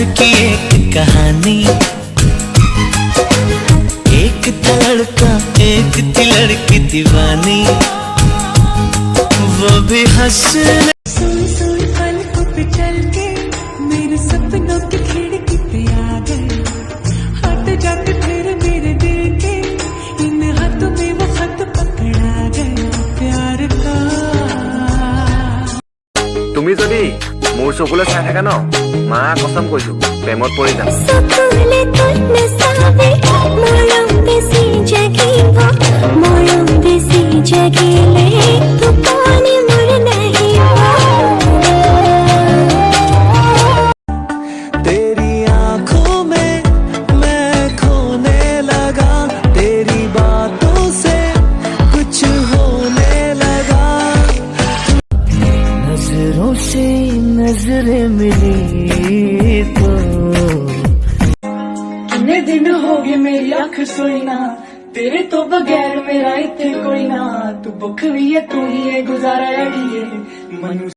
प्यार की एक कहानी, एक था लड़का एक थी लड़की दीवानी, वो भी हंसने। सुन सुन पलकों पे चल के मेरे सपनों की खिड़की पे आ गए, हट जाते फिर मेरे दिल के इन हाथों में वो खत पकड़ा गया प्यार का। তুমি যদি মোৰ চকুলৈ চাই থাকা ন, মা কসম কৈছো প্ৰেমত পৰি যাম। तेरी आंखों में मैं खोने लगा, तेरी बातों से कुछ होने लगा, नजरों से नजरें मिली तो। कितने दिन हो गए मेरी आँख सोई ना, तेरे तो बगैर मेरा इतने कोई ना, तू भुख भी है तू ही है गुजारा है मनु।